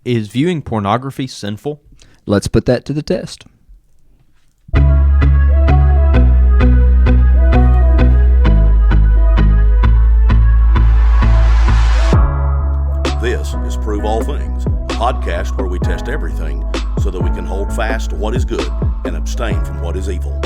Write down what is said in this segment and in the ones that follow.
Is viewing pornography sinful? Let's put that to the test. This is Prove All Things, a podcast where we test everything so that we can hold fast to what is good and abstain from what is evil.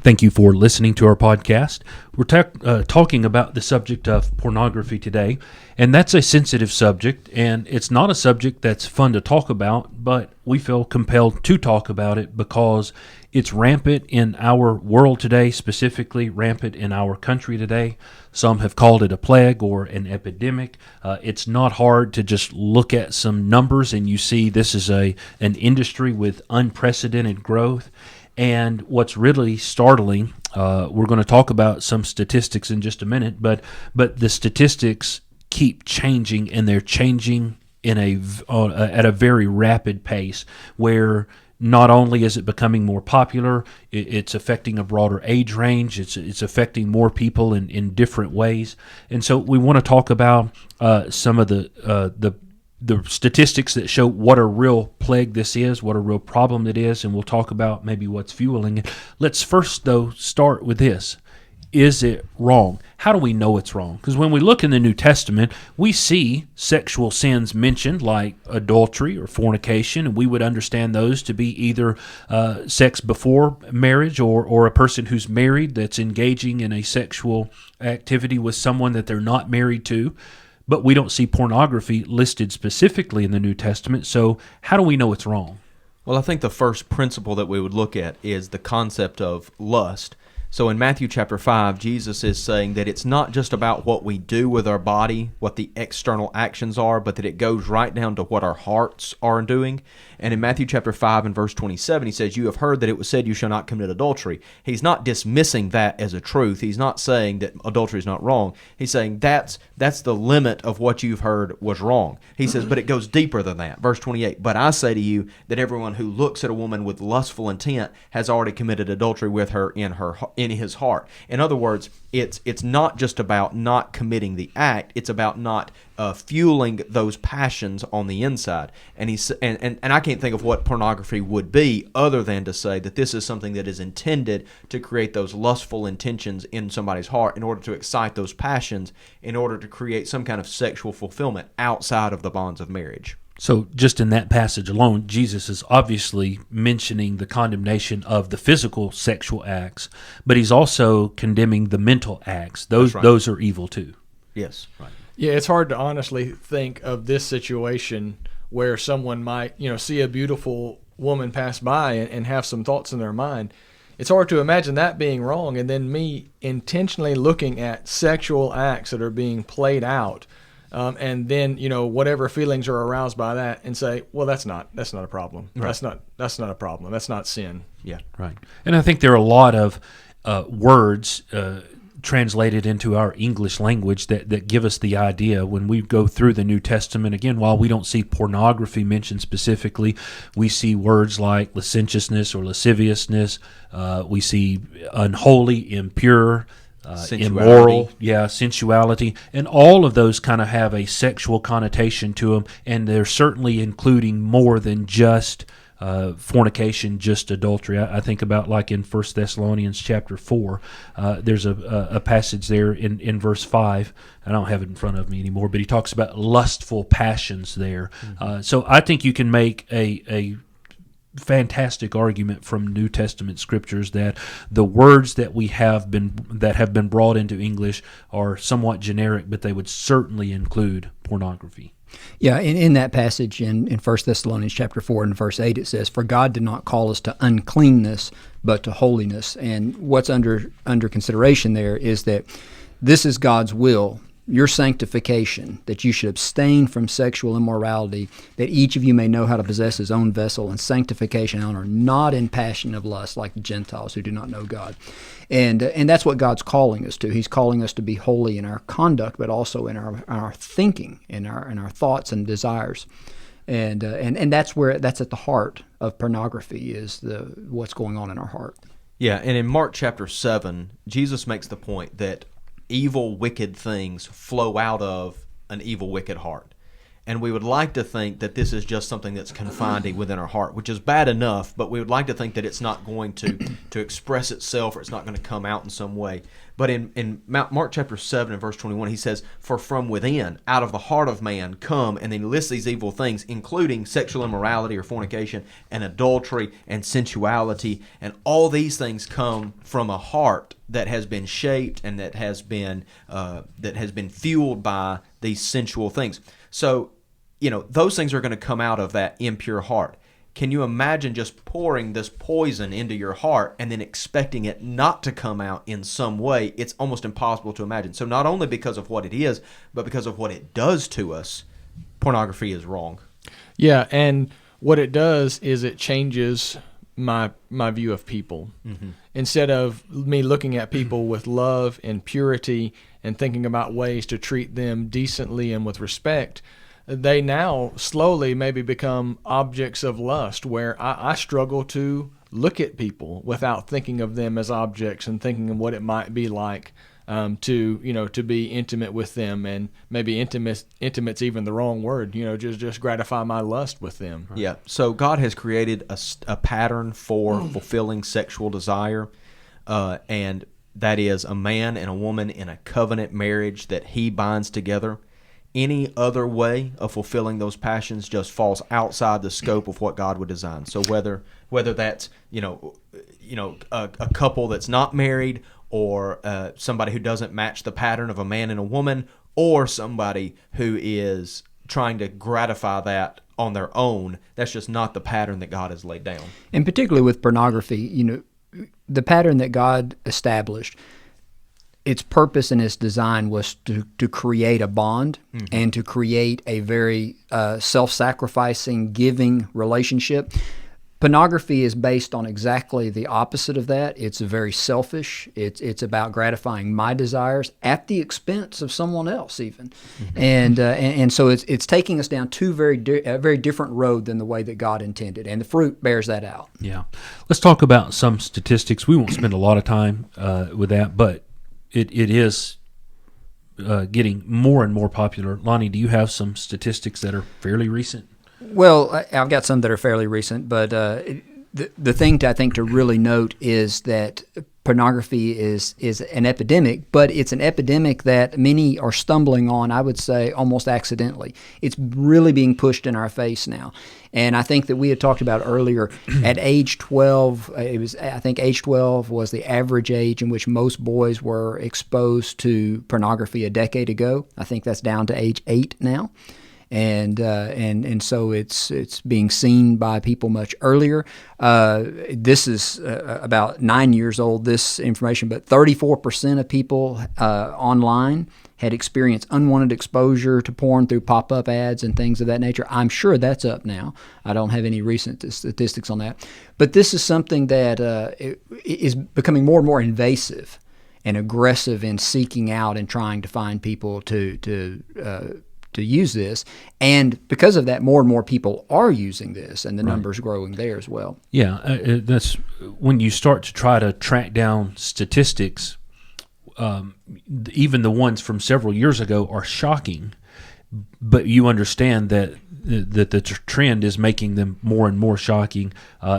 Thank you for listening to our podcast. We're talking about the subject of pornography today, and that's a sensitive subject, and it's not a subject that's fun to talk about, but we feel compelled to talk about it because it's rampant in our world today, specifically rampant in our country today. Some have called it a plague or an epidemic. It's not hard to just look at some numbers, and you see this is an industry with unprecedented growth. And what's really startling, we're going to talk about some statistics in just a minute, but the statistics keep changing, and they're changing in at a very rapid pace, where not only is it becoming more popular, it's affecting a broader age range, it's affecting more people in different ways. And so we want to talk about some of the statistics that show what a real plague this is, what a real problem it is, and we'll talk about maybe what's fueling it. Let's first, though, start with this. Is it wrong? How do we know it's wrong? Because when we look in the New Testament, we see sexual sins mentioned like adultery or fornication, and we would understand those to be either sex before marriage or a person who's married that's engaging in a sexual activity with someone that they're not married to. But we don't see pornography listed specifically in the New Testament, so how do we know it's wrong? Well, I think the first principle that we would look at is the concept of lust. So in Matthew chapter 5, Jesus is saying that it's not just about what we do with our body, what the external actions are, but that it goes right down to what our hearts are doing. And in Matthew chapter 5 and verse 27, he says, "You have heard that it was said, you shall not commit adultery." He's not dismissing that as a truth. He's not saying that adultery is not wrong. He's saying that's the limit of what you've heard was wrong. He says, but it goes deeper than that. Verse 28, "But I say to you that everyone who looks at a woman with lustful intent has already committed adultery with her in his heart." In other words, it's not just about not committing the act, it's about not fueling those passions on the inside. And I can't think of what pornography would be other than to say that this is something that is intended to create those lustful intentions in somebody's heart in order to excite those passions, in order to create some kind of sexual fulfillment outside of the bonds of marriage. So just in that passage alone, Jesus is obviously mentioning the condemnation of the physical sexual acts, but he's also condemning the mental acts. Those are evil too. Yes. Right. Yeah, it's hard to honestly think of this situation where someone might, see a beautiful woman pass by and have some thoughts in their mind. It's hard to imagine that being wrong, and then me intentionally looking at sexual acts that are being played out, and then whatever feelings are aroused by that, and say, well, that's not a problem. Right. That's not a problem. That's not sin. Yeah, right. And I think there are a lot of words translated into our English language that give us the idea when we go through the New Testament. Again, while we don't see pornography mentioned specifically, we see words like licentiousness or lasciviousness. We see unholy, impure, immoral, sensuality, and all of those kind of have a sexual connotation to them, and they're certainly including more than just fornication, just adultery. I think about like in 1 Thessalonians chapter 4, there's a passage there in verse 5. I don't have it in front of me anymore, but he talks about lustful passions there. Mm-hmm. So I think you can make a fantastic argument from New Testament scriptures that the words that have been brought into English are somewhat generic, but they would certainly include pornography. Yeah, in that passage in 1 Thessalonians chapter 4 and verse 8, it says, "For God did not call us to uncleanness, but to holiness." And what's under consideration there is that this is God's will, your sanctification, that you should abstain from sexual immorality, that each of you may know how to possess his own vessel in sanctification and honor, not in passion of lust like the Gentiles who do not know God. And that's what God's calling us to. He's calling us to be holy in our conduct, but also in our thinking, in our thoughts and desires. And that's at the heart of pornography, is what's going on in our heart. Yeah, and in Mark chapter 7, Jesus makes the point that evil, wicked things flow out of an evil, wicked heart. And we would like to think that this is just something that's confined within our heart, which is bad enough, but we would like to think that it's not going to express itself, or it's not going to come out in some way. But in Mark chapter 7 and verse 21, he says, "For from within, out of the heart of man, come," and then he lists these evil things, including sexual immorality or fornication, and adultery, and sensuality, and all these things come from a heart that has been shaped and that has been fueled by these sensual things. So, those things are going to come out of that impure heart. Can you imagine just pouring this poison into your heart and then expecting it not to come out in some way? It's almost impossible to imagine. So not only because of what it is, but because of what it does to us, pornography is wrong. Yeah, and what it does is it changes my view of people. Mm-hmm. Instead of me looking at people with love and purity and thinking about ways to treat them decently and with respect, they now slowly maybe become objects of lust, where I struggle to look at people without thinking of them as objects and thinking of what it might be like to be intimate with them, and maybe intimate's even the wrong word, just gratify my lust with them. Yeah. So God has created a pattern for fulfilling sexual desire, and that is a man and a woman in a covenant marriage that He binds together. Any other way of fulfilling those passions just falls outside the scope of what God would design. So whether that's a couple that's not married, or somebody who doesn't match the pattern of a man and a woman, or somebody who is trying to gratify that on their own, that's just not the pattern that God has laid down. And particularly with pornography, the pattern that God established, its purpose and its design was to create a bond, mm-hmm. and to create a very self-sacrificing, giving relationship. Pornography is based on exactly the opposite of that. It's very selfish. It's about gratifying my desires at the expense of someone else, even, mm-hmm. and so it's taking us down a very different road than the way that God intended, and the fruit bears that out. Yeah, let's talk about some statistics. We won't spend a lot of time with that, but it is getting more and more popular. Lonnie, do you have some statistics that are fairly recent? Well, I've got some that are fairly recent, but the thing I think to really note is that pornography is an epidemic, but it's an epidemic that many are stumbling on, I would say, almost accidentally. It's really being pushed in our face now. And I think that we had talked about earlier, at age 12, I think age 12 was the average age in which most boys were exposed to pornography a decade ago. I think that's down to age 8 now. And so it's being seen by people much earlier. This is about 9 years old, this information, but 34% of people online had experienced unwanted exposure to porn through pop-up ads and things of that nature. I'm sure that's up now. I don't have any recent statistics on that. But this is something that is becoming more and more invasive and aggressive in seeking out and trying to find people to use this, and because of that, more and more people are using this, and the numbers growing there as well. Yeah, that's when you start to try to track down statistics. Even the ones from several years ago are shocking, but you understand that the trend is making them more and more shocking.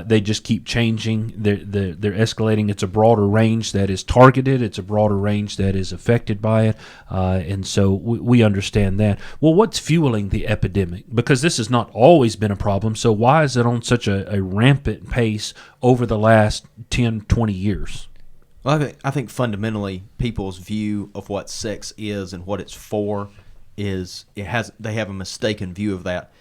They just keep changing. They're escalating. It's a broader range that is targeted. It's a broader range that is affected by it. And so we understand that. Well, what's fueling the epidemic? Because this has not always been a problem. So why is it on such a rampant pace over the last 10, 20 years? Well, I think fundamentally people's view of what sex is and what it's for they have a mistaken view of that.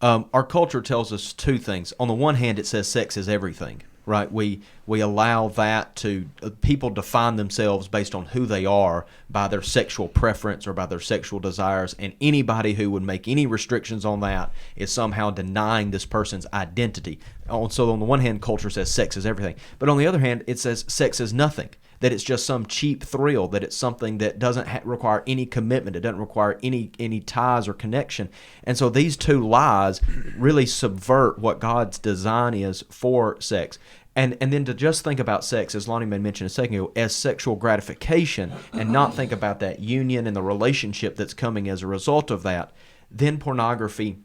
Our culture tells us two things. On the one hand, it says sex is everything, right? We allow that to people define themselves based on who they are by their sexual preference or by their sexual desires, and anybody who would make any restrictions on that is somehow denying this person's identity. So on the one hand, culture says sex is everything, but on the other hand, it says sex is nothing. That it's just some cheap thrill, that it's something that doesn't require any commitment, it doesn't require any ties or connection. And so these two lies really subvert what God's design is for sex. And then to just think about sex, as Lonnie mentioned a second ago, as sexual gratification, and not think about that union and the relationship that's coming as a result of that, then pornography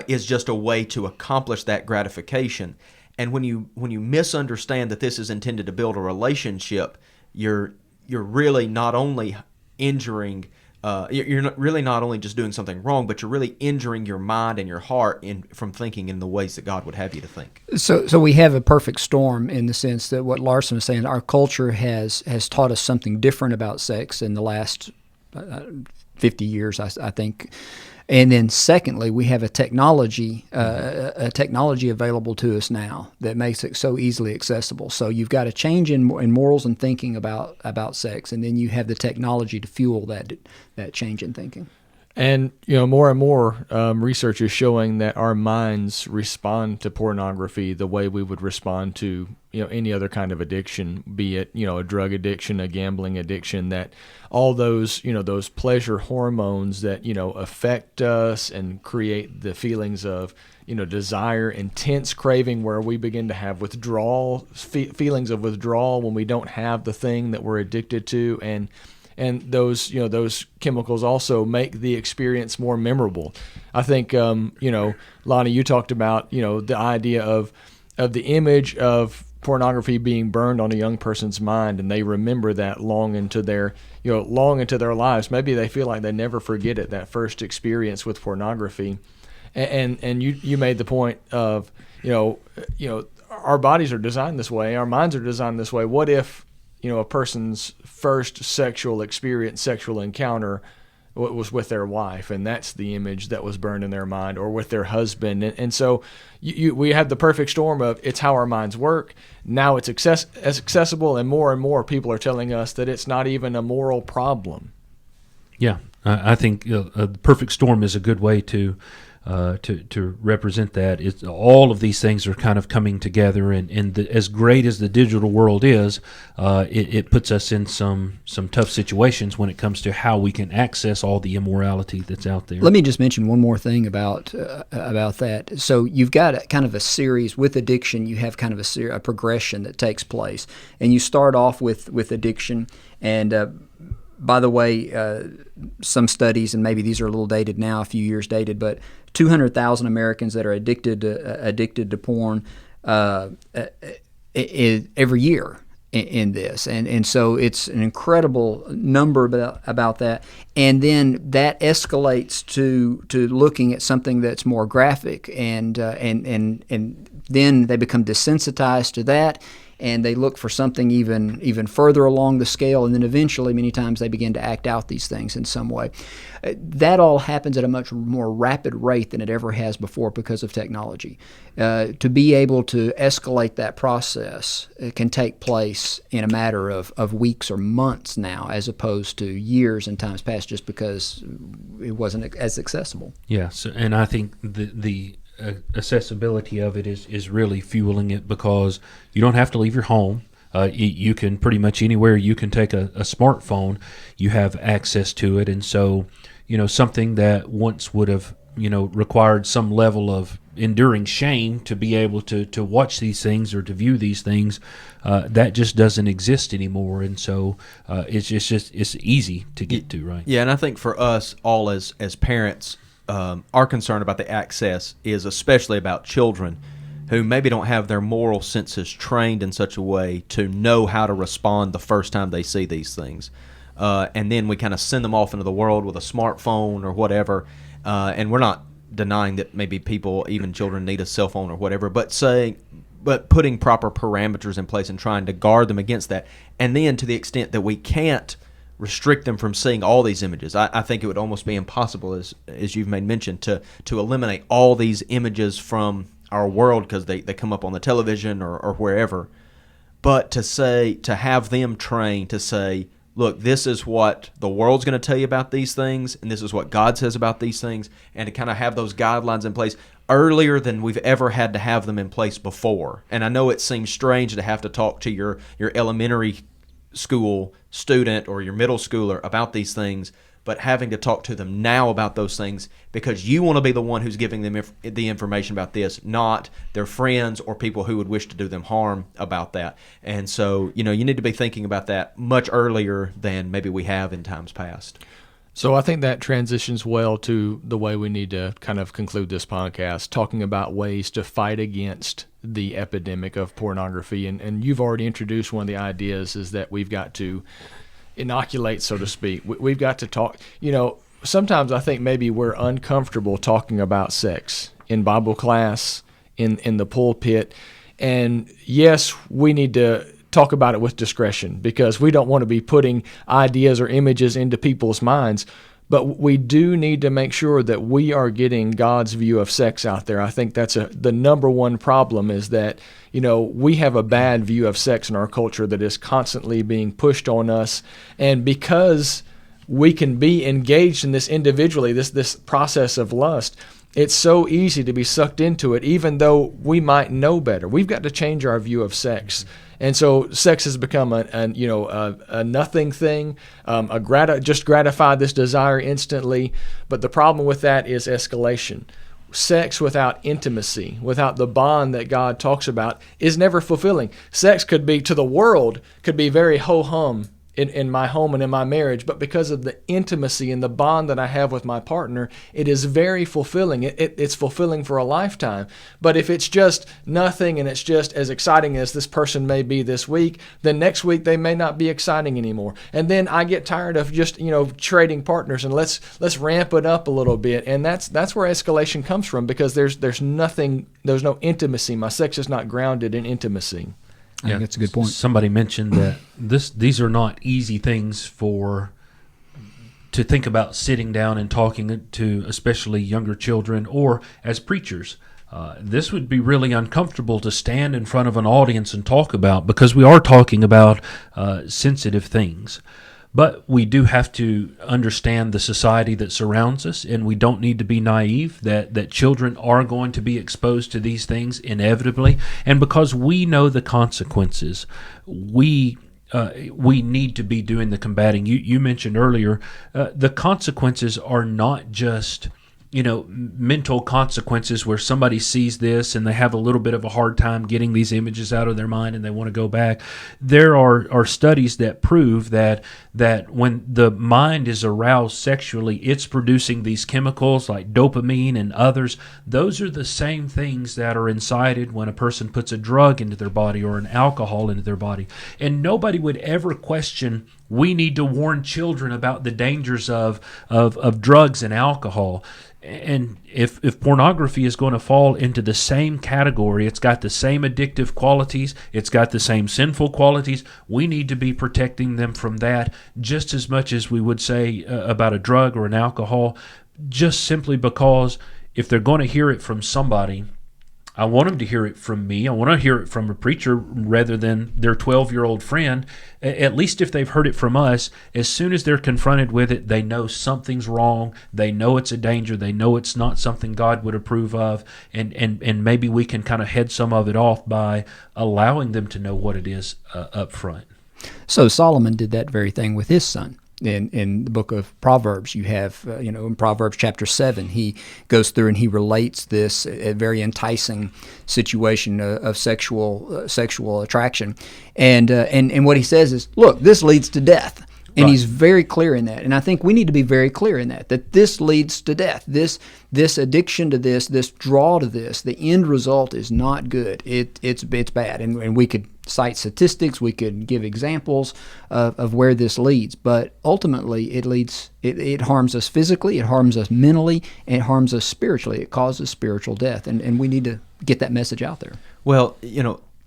is just a way to accomplish that gratification. And when you misunderstand that this is intended to build a relationship, you're really not only injuring. You're not really not only just doing something wrong, but you're really injuring your mind and your heart from thinking in the ways that God would have you to think. So we have a perfect storm in the sense that what Larson was saying, our culture has taught us something different about sex in the last 50 years, I think. And then secondly, we have a technology available to us now that makes it so easily accessible. So you've got a change in morals and thinking about sex, and then you have the technology to fuel that change in thinking. And more and more research is showing that our minds respond to pornography the way we would respond to any other kind of addiction, be it a drug addiction, a gambling addiction. That all those those pleasure hormones that affect us and create the feelings of desire, intense craving, where we begin to have withdrawal feelings of withdrawal when we don't have the thing that we're addicted to, and those those chemicals also make the experience more memorable. I think Lonnie, you talked about the idea of the image of pornography being burned on a young person's mind, and they remember that long into their lives. Maybe they feel like they never forget it, that first experience with pornography. And you made the point of our bodies are designed this way, our minds are designed this way. What if a person's first sexual experience, sexual encounter was with their wife, and that's the image that was burned in their mind, or with their husband. And so we have the perfect storm of it's how our minds work. Now it's accessible, and more people are telling us that it's not even a moral problem. Yeah, I think the perfect storm is a good way to represent that. It's all of these things are kind of coming together, and as great as the digital world is, it puts us in some tough situations when it comes to how we can access all the immorality that's out there. Let me just mention one more thing about that. So you've got a kind of a series with addiction. You have kind of a progression that takes place, and you start off with addiction. And by the way, some studies, and maybe these are a little dated now, a few years dated, but 200,000 Americans that are addicted to porn every year in this, and so it's an incredible number about that. And then that escalates to looking at something that's more graphic, and then they become desensitized to that. And they look for something even further along the scale, and then eventually, many times, they begin to act out these things in some way. That all happens at a much more rapid rate than it ever has before because of technology. To be able to escalate that process can take place in a matter of weeks or months now, as opposed to years in times past, just because it wasn't as accessible. Yes, and I think the accessibility of it is really fueling it, because you don't have to leave your home. You can pretty much anywhere you can take a smartphone, you have access to it. And so, something that once would have, required some level of enduring shame to be able to watch these things or to view these things, that just doesn't exist anymore. And so it's easy to get to, right? Yeah, and I think for us all as parents, our concern about the access is especially about children who maybe don't have their moral senses trained in such a way to know how to respond the first time they see these things. And then we kind of send them off into the world with a smartphone or whatever. And we're not denying that maybe people, even children, need a cell phone or whatever, but putting proper parameters in place and trying to guard them against that. And then to the extent that we can't restrict them from seeing all these images, I think it would almost be impossible, as you've made mention, to eliminate all these images from our world because they come up on the television or wherever. But to have them trained to say, look, this is what the world's going to tell you about these things, and this is what God says about these things, and to kind of have those guidelines in place earlier than we've ever had to have them in place before. And I know it seems strange to have to talk to your elementary school student or your middle schooler about these things, but having to talk to them now about those things because you want to be the one who's giving them the information about this, not their friends or people who would wish to do them harm about that. And so, you need to be thinking about that much earlier than maybe we have in times past. So I think that transitions well to the way we need to kind of conclude this podcast, talking about ways to fight against the epidemic of pornography. And you've already introduced one of the ideas is that we've got to inoculate, so to speak. We've got to talk. Sometimes I think maybe we're uncomfortable talking about sex in Bible class, in the pulpit. And yes, we need to talk about it with discretion because we don't want to be putting ideas or images into people's minds. But we do need to make sure that we are getting God's view of sex out there. I think that's the number one problem is that, we have a bad view of sex in our culture that is constantly being pushed on us. And because we can be engaged in this individually, this process of lust, it's so easy to be sucked into it, even though we might know better. We've got to change our view of sex. And so sex has become a nothing thing, just gratify this desire instantly. But the problem with that is escalation. Sex without intimacy, without the bond that God talks about, is never fulfilling. Sex could be, to the world, could be very ho-hum in my home and in my marriage, but because of the intimacy and the bond that I have with my partner, it is very fulfilling. It's fulfilling for a lifetime. But if it's just nothing and it's just as exciting as this person may be this week, then next week they may not be exciting anymore. And then I get tired of just trading partners and let's ramp it up a little bit. And that's where escalation comes from because there's no intimacy. My sex is not grounded in intimacy. I think that's a good point. Somebody mentioned that these are not easy things to think about sitting down and talking to, especially younger children or as preachers. This would be really uncomfortable to stand in front of an audience and talk about because we are talking about sensitive things. But we do have to understand the society that surrounds us, and we don't need to be naive that children are going to be exposed to these things inevitably. And because we know the consequences, we need to be doing the combating. You mentioned earlier, the consequences are not just mental consequences where somebody sees this and they have a little bit of a hard time getting these images out of their mind and they want to go back. There are studies that prove that when the mind is aroused sexually, it's producing these chemicals like dopamine and others. Those are the same things that are incited when a person puts a drug into their body or an alcohol into their body. And nobody would ever question, we need to warn children about the dangers of drugs and alcohol. And if pornography is going to fall into the same category, it's got the same addictive qualities, it's got the same sinful qualities, we need to be protecting them from that just as much as we would say about a drug or an alcohol, just simply because if they're going to hear it from somebody, I want them to hear it from me. I want to hear it from a preacher rather than their 12-year-old friend. At least if they've heard it from us, as soon as they're confronted with it, they know something's wrong. They know it's a danger. They know it's not something God would approve of. And maybe we can kind of head some of it off by allowing them to know what it is up front. So Solomon did that very thing with his son. In the book of Proverbs, you have, in Proverbs chapter 7, he goes through and he relates this a very enticing situation of sexual attraction, and what he says is, look, this leads to death. And he's very clear in that. And I think we need to be very clear in that this leads to death. This addiction to this draw to this, the end result is not good. It's bad. And we could cite statistics, we could give examples of where this leads. But ultimately, it harms us physically, it harms us mentally, and it harms us spiritually. It causes spiritual death. And we need to get that message out there. Well,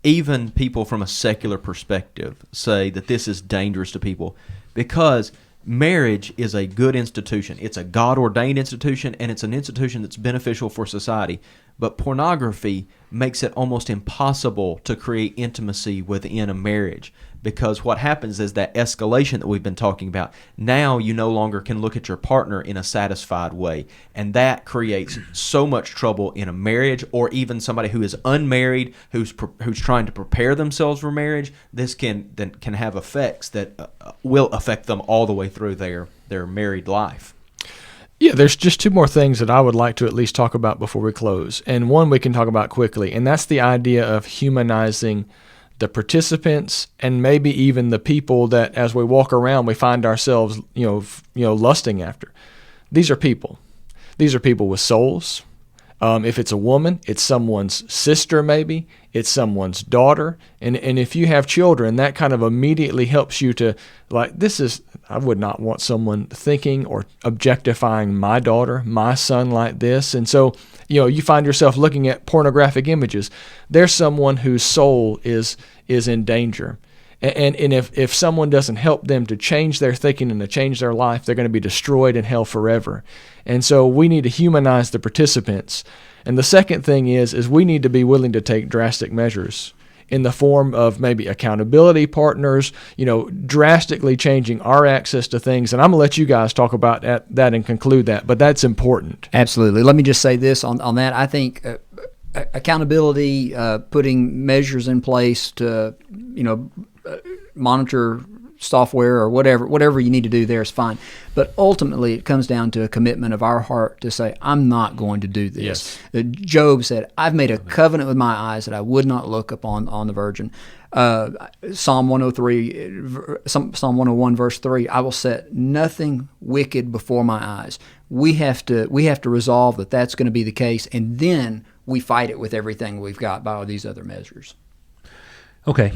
even people from a secular perspective say that this is dangerous to people because marriage is a good institution. It's a God-ordained institution, and it's an institution that's beneficial for society. But pornography makes it almost impossible to create intimacy within a marriage because what happens is that escalation that we've been talking about, now you no longer can look at your partner in a satisfied way, and that creates so much trouble in a marriage, or even somebody who is unmarried who's trying to prepare themselves for marriage. This can have effects that will affect them all the way through their married life. Yeah, there's just two more things that I would like to at least talk about before we close. And one we can talk about quickly, and that's the idea of humanizing the participants and maybe even the people that as we walk around we find ourselves, lusting after. These are people. These are people with souls. If it's a woman, it's someone's sister maybe, it's someone's daughter. And if you have children, that kind of immediately helps you to, I would not want someone thinking or objectifying my daughter, my son like this. And so, you find yourself looking at pornographic images. There's someone whose soul is in danger. And if someone doesn't help them to change their thinking and to change their life, they're going to be destroyed in hell forever. And so we need to humanize the participants. And the second thing is we need to be willing to take drastic measures in the form of maybe accountability partners, drastically changing our access to things. And I'm going to let you guys talk about that and conclude that, but that's important. Absolutely. Let me just say this on that. I think accountability, putting measures in place to, monitor software or whatever you need to do there is fine. But ultimately, it comes down to a commitment of our heart to say, I'm not going to do this. Yes. Job said, I've made a covenant with my eyes that I would not look upon the virgin. Psalm 101, verse 3, I will set nothing wicked before my eyes. We have to resolve that that's going to be the case, and then we fight it with everything we've got by all these other measures. Okay.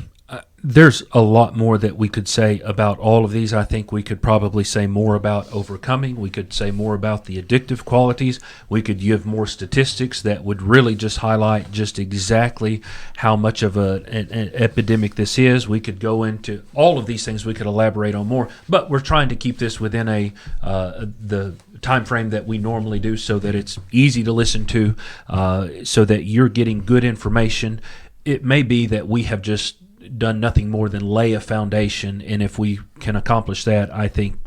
There's a lot more that we could say about all of these. I think we could probably say more about overcoming. We could say more about the addictive qualities. We could give more statistics that would really just highlight just exactly how much of an epidemic this is. We could go into all of these things. We could elaborate on more, but we're trying to keep this within the time frame that we normally do, so that it's easy to listen to, so that you're getting good information. It may be that we have just done nothing more than lay a foundation, and if we can accomplish that, I think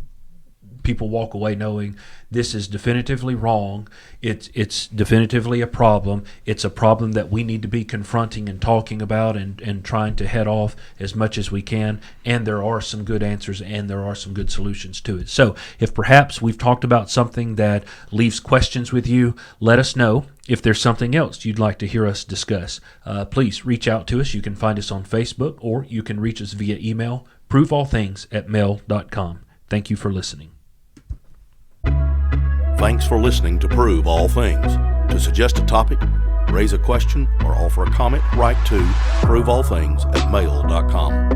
people walk away knowing this is definitively wrong. It's definitively a problem. It's a problem that we need to be confronting and talking about and trying to head off as much as we can. And there are some good answers and there are some good solutions to it. So if perhaps we've talked about something that leaves questions with you, let us know. If there's something else you'd like to hear us discuss, please reach out to us. You can find us on Facebook, or you can reach us via email, proveallthings@mail.com. Thank you for listening. Thanks for listening to Prove All Things. To suggest a topic, raise a question, or offer a comment, write to proveallthings@mail.com.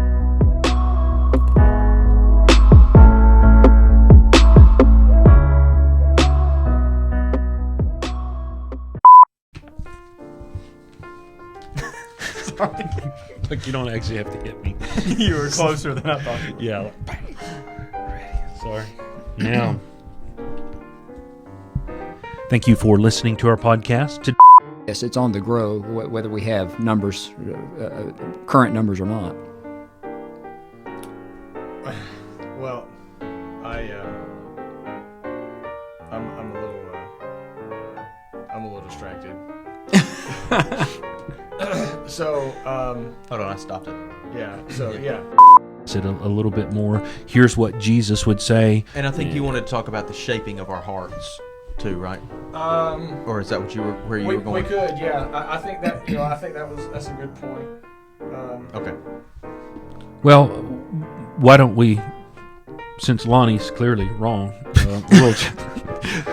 Look, you don't actually have to hit me. You were closer than I thought. Yeah. Like, bang. Ready. Sorry. Now, thank you for listening to our podcast. Yes, it's on the grow, whether we have numbers, current numbers or not. Well, I'm a little distracted. So, hold on, I stopped it. Yeah. So, yeah. It a little bit more. Here's what Jesus would say. And I think you wanted to talk about the shaping of our hearts too, right? Or is that what you were going? We could, yeah. I think that that's a good point. Okay. Well, why don't we? Since Lonnie's clearly wrong,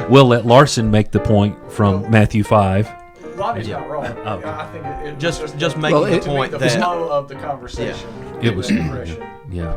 we'll let Larson make the point from Matthew 5. Lonnie's not wrong. Okay. I think it just making the point the that flow of the conversation. Yeah, it was. Impression. Yeah.